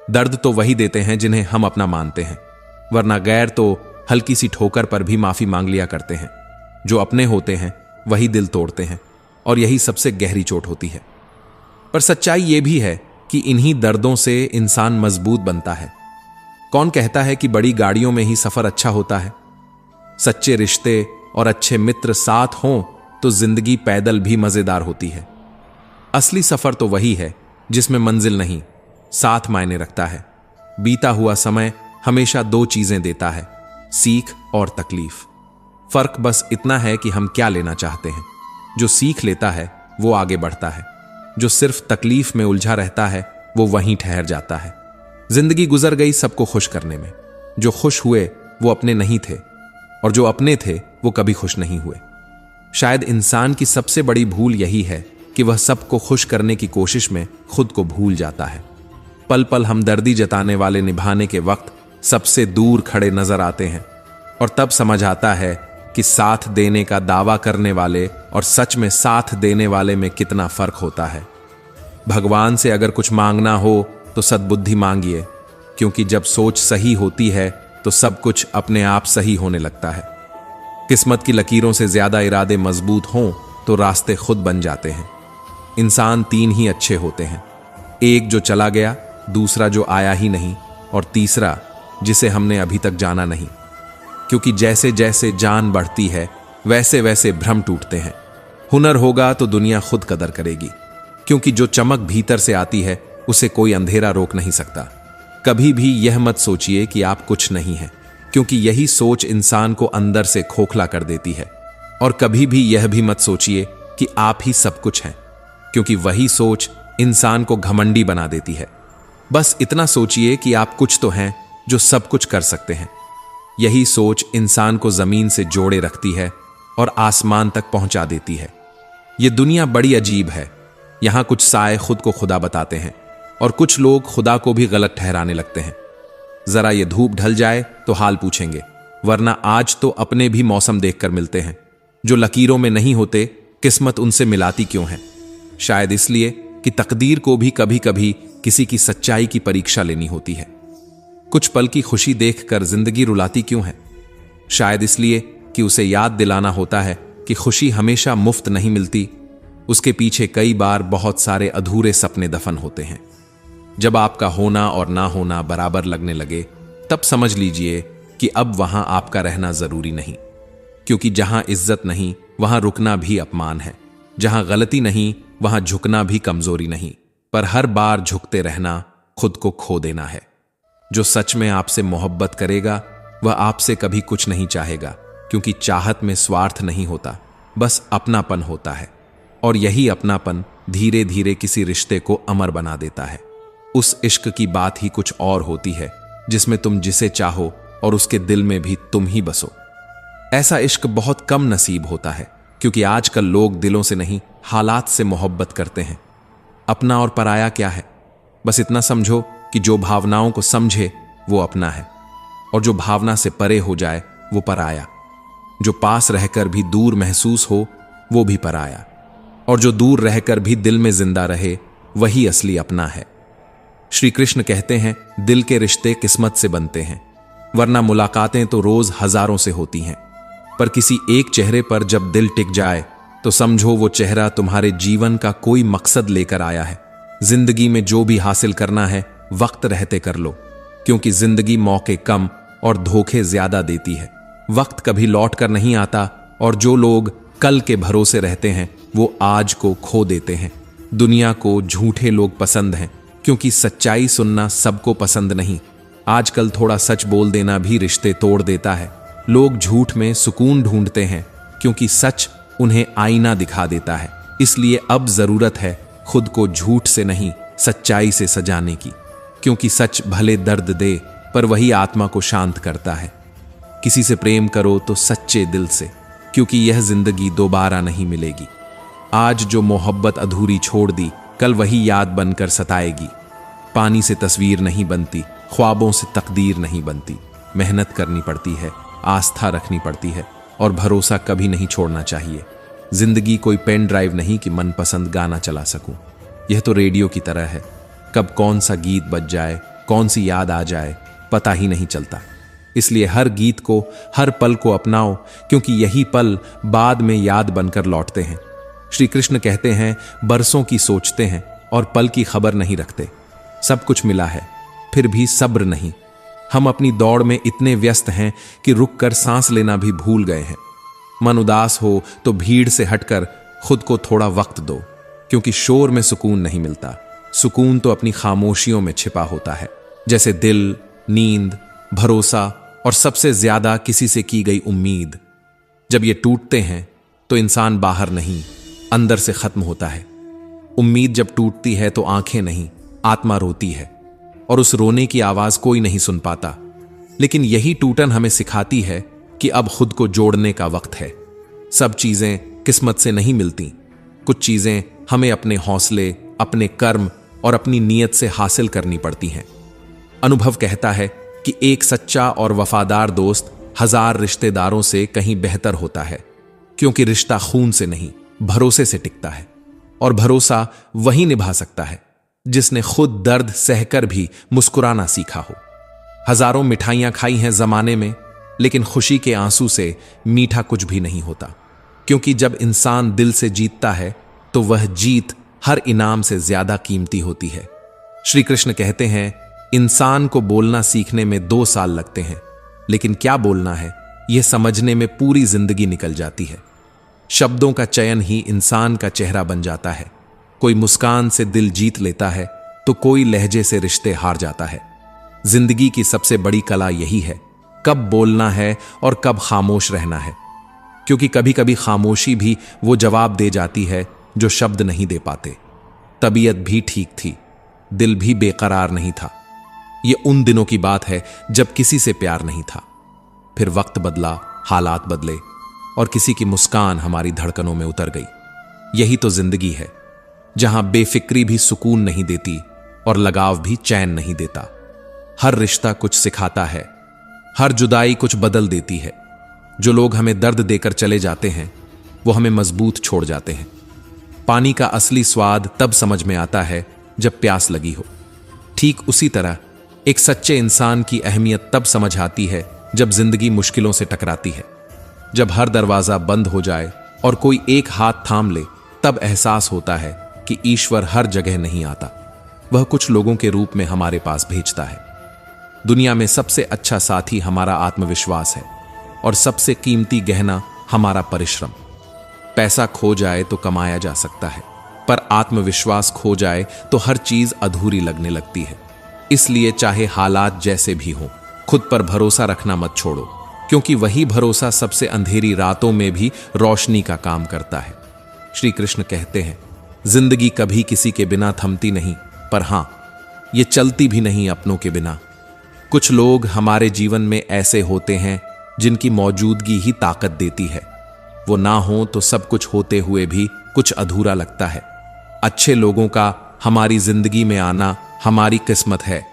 दर्द तो वही देते हैं जिन्हें हम अपना मानते हैं, वरना गैर तो हल्की सी ठोकर पर भी माफी मांग लिया करते हैं। जो अपने होते हैं वही दिल तोड़ते हैं, और यही सबसे गहरी चोट होती है। पर सच्चाई यह भी है कि इन्हीं दर्दों से इंसान मजबूत बनता है। कौन कहता है कि बड़ी गाड़ियों में ही सफर अच्छा होता है? सच्चे रिश्ते और अच्छे मित्र साथ हों तो जिंदगी पैदल भी मजेदार होती है। असली सफर तो वही है जिसमें मंजिल नहीं, साथ मायने रखता है। बीता हुआ समय हमेशा दो चीजें देता है, सीख और तकलीफ। फर्क बस इतना है कि हम क्या लेना चाहते हैं। जो सीख लेता है वो आगे बढ़ता है, जो सिर्फ तकलीफ में उलझा रहता है वो वहीं ठहर जाता है। जिंदगी गुजर गई सबको खुश करने में। जो खुश हुए वो अपने नहीं थे, और जो अपने थे वो कभी खुश नहीं हुए। शायद इंसान की सबसे बड़ी भूल यही है कि वह सबको खुश करने की कोशिश में खुद को भूल जाता है। पल पल हमदर्दी जताने वाले निभाने के वक्त सबसे दूर खड़े नजर आते हैं, और तब समझ आता है कि साथ देने का दावा करने वाले और सच में साथ देने वाले में कितना फर्क होता है। भगवान से अगर कुछ मांगना हो तो सद्बुद्धि मांगिए, क्योंकि जब सोच सही होती है तो सब कुछ अपने आप सही होने लगता है। किस्मत की लकीरों से ज्यादा इरादे मजबूत हों तो रास्ते खुद बन जाते हैं। इंसान तीन ही अच्छे होते हैं, एक जो चला गया, दूसरा जो आया ही नहीं, और तीसरा जिसे हमने अभी तक जाना नहीं। क्योंकि जैसे जैसे जान बढ़ती है वैसे वैसे भ्रम टूटते हैं। हुनर होगा तो दुनिया खुद कदर करेगी, क्योंकि जो चमक भीतर से आती है उसे कोई अंधेरा रोक नहीं सकता। कभी भी यह मत सोचिए कि आप कुछ नहीं हैं, क्योंकि यही सोच इंसान को अंदर से खोखला कर देती है। और कभी भी यह भी मत सोचिए कि आप ही सब कुछ हैं, क्योंकि वही सोच इंसान को घमंडी बना देती है। बस इतना सोचिए कि आप कुछ तो हैं जो सब कुछ कर सकते हैं। यही सोच इंसान को जमीन से जोड़े रखती है और आसमान तक पहुंचा देती है। यह दुनिया बड़ी अजीब है। यहां कुछ साए खुद को खुदा बताते हैं, और कुछ लोग खुदा को भी गलत ठहराने लगते हैं। जरा ये धूप ढल जाए तो हाल पूछेंगे, वरना आज तो अपने भी मौसम देखकर मिलते हैं। जो लकीरों में नहीं होते, किस्मत उनसे मिलाती क्यों है? शायद इसलिए कि तकदीर को भी कभी कभी किसी की सच्चाई की परीक्षा लेनी होती है। कुछ पल की खुशी देखकर जिंदगी रुलाती क्यों है? शायद इसलिए कि उसे याद दिलाना होता है कि खुशी हमेशा मुफ्त नहीं मिलती। उसके पीछे कई बार बहुत सारे अधूरे सपने दफन होते हैं। जब आपका होना और ना होना बराबर लगने लगे, तब समझ लीजिए कि अब वहां आपका रहना जरूरी नहीं। क्योंकि जहां इज्जत नहीं वहां रुकना भी अपमान है, जहां गलती नहीं वहां झुकना भी कमजोरी नहीं, पर हर बार झुकते रहना खुद को खो देना है। जो सच में आपसे मोहब्बत करेगा वह आपसे कभी कुछ नहीं चाहेगा, क्योंकि चाहत में स्वार्थ नहीं होता, बस अपनापन होता है। और यही अपनापन धीरे धीरे किसी रिश्ते को अमर बना देता है। उस इश्क की बात ही कुछ और होती है, जिसमें तुम जिसे चाहो और उसके दिल में भी तुम ही बसो। ऐसा इश्क बहुत कम नसीब होता है, क्योंकि आजकल लोग दिलों से नहीं हालात से मोहब्बत करते हैं। अपना और पराया क्या है? बस इतना समझो कि जो भावनाओं को समझे वो अपना है, और जो भावना से परे हो जाए वो पराया। जो पास रहकर भी दूर महसूस हो वो भी पराया, और जो दूर रहकर भी दिल में जिंदा रहे वही असली अपना है। श्री कृष्ण कहते हैं, दिल के रिश्ते किस्मत से बनते हैं, वरना मुलाकातें तो रोज हजारों से होती हैं। पर किसी एक चेहरे पर जब दिल टिक जाए तो समझो वो चेहरा तुम्हारे जीवन का कोई मकसद लेकर आया है। जिंदगी में जो भी हासिल करना है वक्त रहते कर लो, क्योंकि जिंदगी मौके कम और धोखे ज्यादा देती है। वक्त कभी लौट कर नहीं आता, और जो लोग कल के भरोसे रहते हैं वो आज को खो देते हैं। दुनिया को झूठे लोग पसंद हैं, क्योंकि सच्चाई सुनना सबको पसंद नहीं। आजकल थोड़ा सच बोल देना भी रिश्ते तोड़ देता है। लोग झूठ में सुकून ढूंढते हैं, क्योंकि सच उन्हें आईना दिखा देता है। इसलिए अब जरूरत है खुद को झूठ से नहीं सच्चाई से सजाने की, क्योंकि सच भले दर्द दे पर वही आत्मा को शांत करता है। किसी से प्रेम करो तो सच्चे दिल से, क्योंकि यह जिंदगी दोबारा नहीं मिलेगी। आज जो मोहब्बत अधूरी छोड़ दी, कल वही याद बनकर सताएगी। पानी से तस्वीर नहीं बनती, ख्वाबों से तकदीर नहीं बनती। मेहनत करनी पड़ती है, आस्था रखनी पड़ती है, और भरोसा कभी नहीं छोड़ना चाहिए। जिंदगी कोई पेन ड्राइव नहीं कि मनपसंद गाना चला सकूं। यह तो रेडियो की तरह है, कब कौन सा गीत बज जाए कौन सी याद आ जाए पता ही नहीं चलता। इसलिए हर गीत को, हर पल को अपनाओ, क्योंकि यही पल बाद में याद बनकर लौटते हैं। श्री कृष्ण कहते हैं, बरसों की सोचते हैं और पल की खबर नहीं रखते। सब कुछ मिला है फिर भी सब्र नहीं। हम अपनी दौड़ में इतने व्यस्त हैं कि रुककर सांस लेना भी भूल गए हैं। मन उदास हो तो भीड़ से हटकर खुद को थोड़ा वक्त दो, क्योंकि शोर में सुकून नहीं मिलता। सुकून तो अपनी खामोशियों में छिपा होता है, जैसे दिल, नींद, भरोसा और सबसे ज्यादा किसी से की गई उम्मीद। जब ये टूटते हैं तो इंसान बाहर नहीं, अंदर से खत्म होता है। उम्मीद जब टूटती है तो आंखें नहीं, आत्मा रोती है, और उस रोने की आवाज कोई नहीं सुन पाता। लेकिन यही टूटन हमें सिखाती है कि अब खुद को जोड़ने का वक्त है। सब चीजें किस्मत से नहीं मिलती, कुछ चीजें हमें अपने हौसले, अपने कर्म और अपनी नीयत से हासिल करनी पड़ती हैं। अनुभव कहता है कि एक सच्चा और वफादार दोस्त 1000 रिश्तेदारों से कहीं बेहतर होता है, क्योंकि रिश्ता खून से नहीं, भरोसे से टिकता है। और भरोसा वही निभा सकता है जिसने खुद दर्द सहकर भी मुस्कुराना सीखा हो। हजारों मिठाइयां खाई हैं जमाने में, लेकिन खुशी के आंसू से मीठा कुछ भी नहीं होता, क्योंकि जब इंसान दिल से जीतता है तो वह जीत हर इनाम से ज्यादा कीमती होती है। श्री कृष्ण कहते हैं, इंसान को बोलना सीखने में 2 साल लगते हैं, लेकिन क्या बोलना है यह समझने में पूरी जिंदगी निकल जाती है। शब्दों का चयन ही इंसान का चेहरा बन जाता है। कोई मुस्कान से दिल जीत लेता है तो कोई लहजे से रिश्ते हार जाता है। जिंदगी की सबसे बड़ी कला यही है, कब बोलना है और कब खामोश रहना है, क्योंकि कभी कभी खामोशी भी वो जवाब दे जाती है जो शब्द नहीं दे पाते। तबीयत भी ठीक थी, दिल भी बेकरार नहीं था। ये उन दिनों की बात है जब किसी से प्यार नहीं था। फिर वक्त बदला, हालात बदले, और किसी की मुस्कान हमारी धड़कनों में उतर गई। यही तो जिंदगी है, जहां बेफिक्री भी सुकून नहीं देती और लगाव भी चैन नहीं देता। हर रिश्ता कुछ सिखाता है, हर जुदाई कुछ बदल देती है। जो लोग हमें दर्द देकर चले जाते हैं वो हमें मजबूत छोड़ जाते हैं। पानी का असली स्वाद तब समझ में आता है जब प्यास लगी हो। ठीक उसी तरह एक सच्चे इंसान की अहमियत तब समझ आती है जब जिंदगी मुश्किलों से टकराती है। जब हर दरवाजा बंद हो जाए और कोई एक हाथ थाम ले, तब एहसास होता है कि ईश्वर हर जगह नहीं आता, वह कुछ लोगों के रूप में हमारे पास भेजता है। दुनिया में सबसे अच्छा साथी हमारा आत्मविश्वास है, और सबसे कीमती गहना हमारा परिश्रम। पैसा खो जाए तो कमाया जा सकता है, पर आत्मविश्वास खो जाए तो हर चीज अधूरी लगने लगती है। इसलिए चाहे हालात जैसे भी हों, खुद पर भरोसा रखना मत छोड़ो, क्योंकि वही भरोसा सबसे अंधेरी रातों में भी रोशनी का काम करता है। श्री कृष्ण कहते हैं, जिंदगी कभी किसी के बिना थमती नहीं, पर हां, ये चलती भी नहीं अपनों के बिना। कुछ लोग हमारे जीवन में ऐसे होते हैं जिनकी मौजूदगी ही ताकत देती है। वो ना हो तो सब कुछ होते हुए भी कुछ अधूरा लगता है। अच्छे लोगों का हमारी जिंदगी में आना हमारी किस्मत है,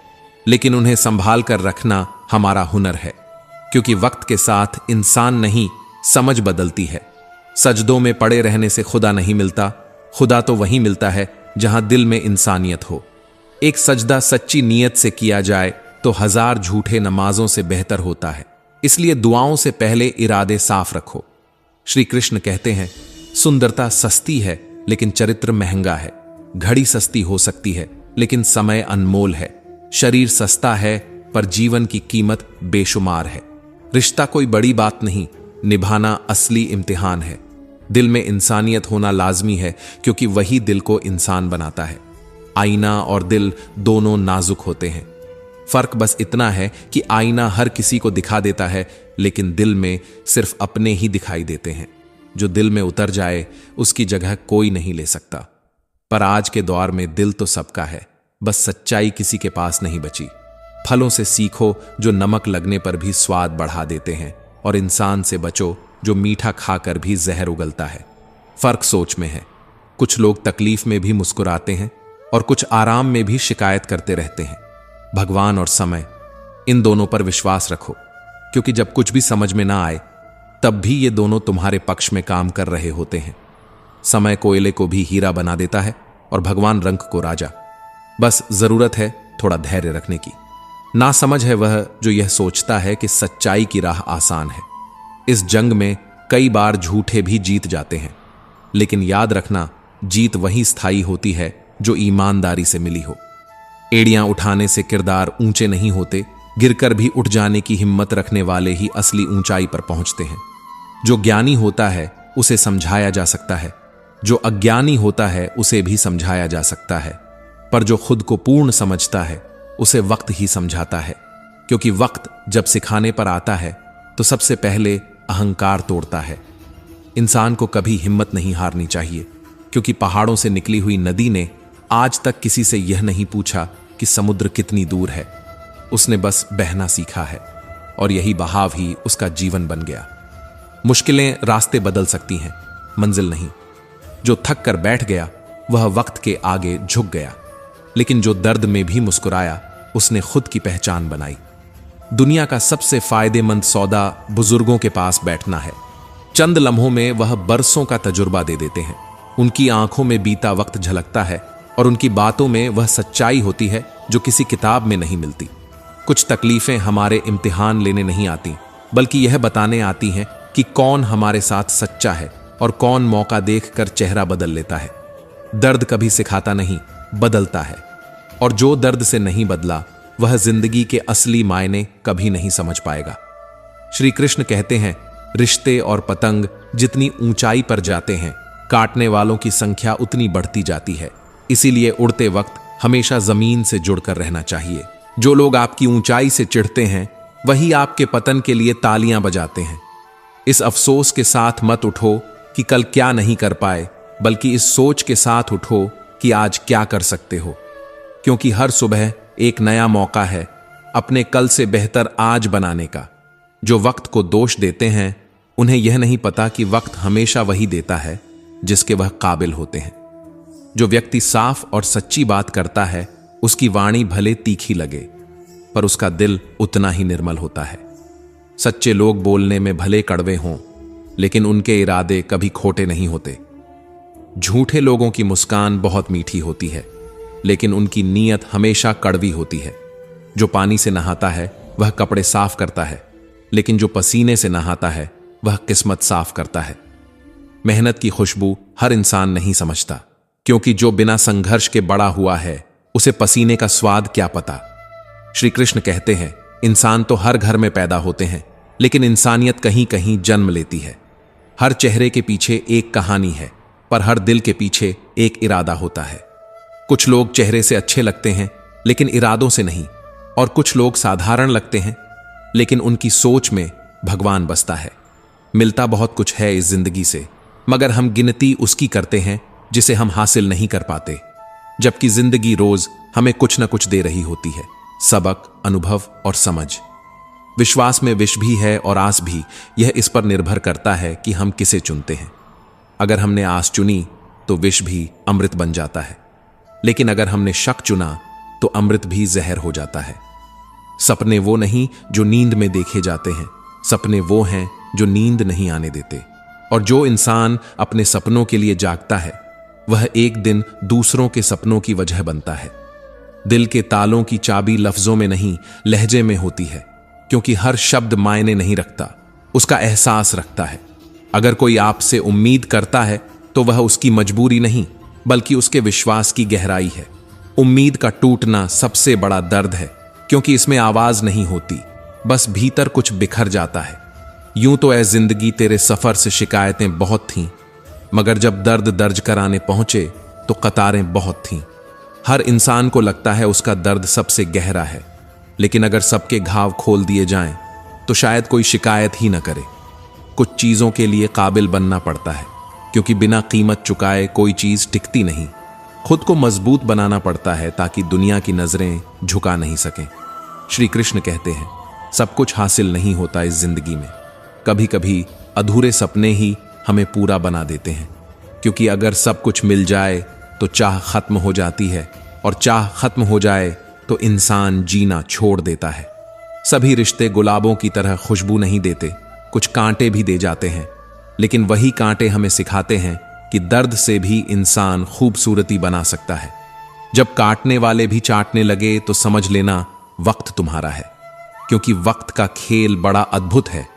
लेकिन उन्हें संभाल कर रखना हमारा हुनर है, क्योंकि वक्त के साथ इंसान नहीं, समझ बदलती है। सजदों में पड़े रहने से खुदा नहीं मिलता, खुदा तो वहीं मिलता है जहां दिल में इंसानियत हो। एक सजदा सच्ची नीयत से किया जाए तो 1000 झूठे नमाजों से बेहतर होता है। इसलिए दुआओं से पहले इरादे साफ रखो। श्री कृष्ण कहते हैं, सुंदरता सस्ती है लेकिन चरित्र महंगा है। घड़ी सस्ती हो सकती है लेकिन समय अनमोल है। शरीर सस्ता है पर जीवन की कीमत बेशुमार है। रिश्ता कोई बड़ी बात नहीं, निभाना असली इम्तिहान है। दिल में इंसानियत होना लाजमी है, क्योंकि वही दिल को इंसान बनाता है। आईना और दिल दोनों नाजुक होते हैं। फर्क बस इतना है कि आईना हर किसी को दिखा देता है, लेकिन दिल में सिर्फ अपने ही दिखाई देते हैं। जो दिल में उतर जाए उसकी जगह कोई नहीं ले सकता। पर आज के दौर में दिल तो सबका है, बस सच्चाई किसी के पास नहीं बची। फलों से सीखो जो नमक लगने पर भी स्वाद बढ़ा देते हैं, और इंसान से बचो जो मीठा खाकर भी जहर उगलता है। फर्क सोच में है। कुछ लोग तकलीफ में भी मुस्कुराते हैं और कुछ आराम में भी शिकायत करते रहते हैं। भगवान और समय, इन दोनों पर विश्वास रखो, क्योंकि जब कुछ भी समझ में ना आए तब भी ये दोनों तुम्हारे पक्ष में काम कर रहे होते हैं। समय कोयले को भी हीरा बना देता है और भगवान रंग को राजा। बस जरूरत है थोड़ा धैर्य रखने की। नासमझ है वह जो यह सोचता है कि सच्चाई की राह आसान है। इस जंग में कई बार झूठे भी जीत जाते हैं, लेकिन याद रखना, जीत वही स्थायी होती है जो ईमानदारी से मिली हो। एड़ियां उठाने से किरदार ऊंचे नहीं होते, गिरकर भी उठ जाने की हिम्मत रखने वाले ही असली ऊंचाई पर पहुंचते हैं। जो ज्ञानी होता है उसे समझाया जा सकता है, जो अज्ञानी होता है उसे भी समझाया जा सकता है, पर जो खुद को पूर्ण समझता है उसे वक्त ही समझाता है, क्योंकि वक्त जब सिखाने पर आता है तो सबसे पहले अहंकार तोड़ता है। इंसान को कभी हिम्मत नहीं हारनी चाहिए, क्योंकि पहाड़ों से निकली हुई नदी ने आज तक किसी से यह नहीं पूछा कि समुद्र कितनी दूर है। उसने बस बहना सीखा है और यही बहाव ही उसका जीवन बन गया। मुश्किलें रास्ते बदल सकती हैं, मंजिल नहीं। जो थक कर बैठ गया वह वक्त के आगे झुक गया, लेकिन जो दर्द में भी मुस्कुराया उसने खुद की पहचान बनाई। दुनिया का सबसे फायदेमंद सौदा बुजुर्गों के पास बैठना है। चंद लम्हों में वह बरसों का तजुर्बा दे देते हैं। उनकी आंखों में बीता वक्त झलकता है और उनकी बातों में वह सच्चाई होती है जो किसी किताब में नहीं मिलती। कुछ तकलीफें हमारे इम्तिहान लेने नहीं आती, बल्कि यह बताने आती हैं कि कौन हमारे साथ सच्चा है और कौन मौका देखकर चेहरा बदल लेता है। दर्द कभी सिखाता नहीं, बदलता है, और जो दर्द से नहीं बदला वह जिंदगी के असली मायने कभी नहीं समझ पाएगा। श्री कृष्ण कहते हैं, रिश्ते और पतंग जितनी ऊंचाई पर जाते हैं, काटने वालों की संख्या उतनी बढ़ती जाती है। इसीलिए उड़ते वक्त हमेशा जमीन से जुड़कर रहना चाहिए। जो लोग आपकी ऊंचाई से चिढ़ते हैं वही आपके पतन के लिए तालियां बजाते हैं। इस अफसोस के साथ मत उठो कि कल क्या नहीं कर पाए, बल्कि इस सोच के साथ उठो कि आज क्या कर सकते हो, क्योंकि हर सुबह एक नया मौका है अपने कल से बेहतर आज बनाने का। जो वक्त को दोष देते हैं उन्हें यह नहीं पता कि वक्त हमेशा वही देता है जिसके वह काबिल होते हैं। जो व्यक्ति साफ और सच्ची बात करता है उसकी वाणी भले तीखी लगे, पर उसका दिल उतना ही निर्मल होता है। सच्चे लोग बोलने में भले कड़वे हों, लेकिन उनके इरादे कभी खोटे नहीं होते। झूठे लोगों की मुस्कान बहुत मीठी होती है, लेकिन उनकी नीयत हमेशा कड़वी होती है। जो पानी से नहाता है वह कपड़े साफ करता है, लेकिन जो पसीने से नहाता है वह किस्मत साफ करता है। मेहनत की खुशबू हर इंसान नहीं समझता, क्योंकि जो बिना संघर्ष के बड़ा हुआ है उसे पसीने का स्वाद क्या पता। श्री कृष्ण कहते हैं, इंसान तो हर घर में पैदा होते हैं, लेकिन इंसानियत कहीं कहीं जन्म लेती है। हर चेहरे के पीछे एक कहानी है, पर हर दिल के पीछे एक इरादा होता है। कुछ लोग चेहरे से अच्छे लगते हैं लेकिन इरादों से नहीं, और कुछ लोग साधारण लगते हैं लेकिन उनकी सोच में भगवान बसता है। मिलता बहुत कुछ है इस जिंदगी से, मगर हम गिनती उसकी करते हैं जिसे हम हासिल नहीं कर पाते, जबकि जिंदगी रोज हमें कुछ न कुछ दे रही होती है, सबक, अनुभव और समझ। विश्वास में विष भी है और आस भी। यह इस पर निर्भर करता है कि हम किसे चुनते हैं। अगर हमने आस चुनी तो विष भी अमृत बन जाता है, लेकिन अगर हमने शक चुना तो अमृत भी जहर हो जाता है। सपने वो नहीं जो नींद में देखे जाते हैं, सपने वो हैं जो नींद नहीं आने देते। और जो इंसान अपने सपनों के लिए जागता है वह एक दिन दूसरों के सपनों की वजह बनता है। दिल के तालों की चाबी लफ्जों में नहीं, लहजे में होती है, क्योंकि हर शब्द मायने नहीं रखता, उसका एहसास रखता है। अगर कोई आपसे उम्मीद करता है तो वह उसकी मजबूरी नहीं, बल्कि उसके विश्वास की गहराई है। उम्मीद का टूटना सबसे बड़ा दर्द है, क्योंकि इसमें आवाज नहीं होती, बस भीतर कुछ बिखर जाता है। यूं तो ऐ जिंदगी तेरे सफर से शिकायतें बहुत थीं, मगर जब दर्द दर्ज कराने पहुंचे तो कतारें बहुत थीं। हर इंसान को लगता है उसका दर्द सबसे गहरा है, लेकिन अगर सबके घाव खोल दिए जाएं तो शायद कोई शिकायत ही न करे। कुछ चीजों के लिए काबिल बनना पड़ता है, क्योंकि बिना कीमत चुकाए कोई चीज टिकती नहीं। खुद को मजबूत बनाना पड़ता है ताकि दुनिया की नजरें झुका नहीं सकें। श्री कृष्ण कहते हैं, सब कुछ हासिल नहीं होता इस जिंदगी में, कभी कभी अधूरे सपने ही हमें पूरा बना देते हैं। क्योंकि अगर सब कुछ मिल जाए तो चाह खत्म हो जाती है, और चाह खत्म हो जाए तो इंसान जीना छोड़ देता है। सभी रिश्ते गुलाबों की तरह खुशबू नहीं देते, कुछ कांटे भी दे जाते हैं, लेकिन वही कांटे हमें सिखाते हैं कि दर्द से भी इंसान खूबसूरती बना सकता है। जब काटने वाले भी चाटने लगे तो समझ लेना वक्त तुम्हारा है, क्योंकि वक्त का खेल बड़ा अद्भुत है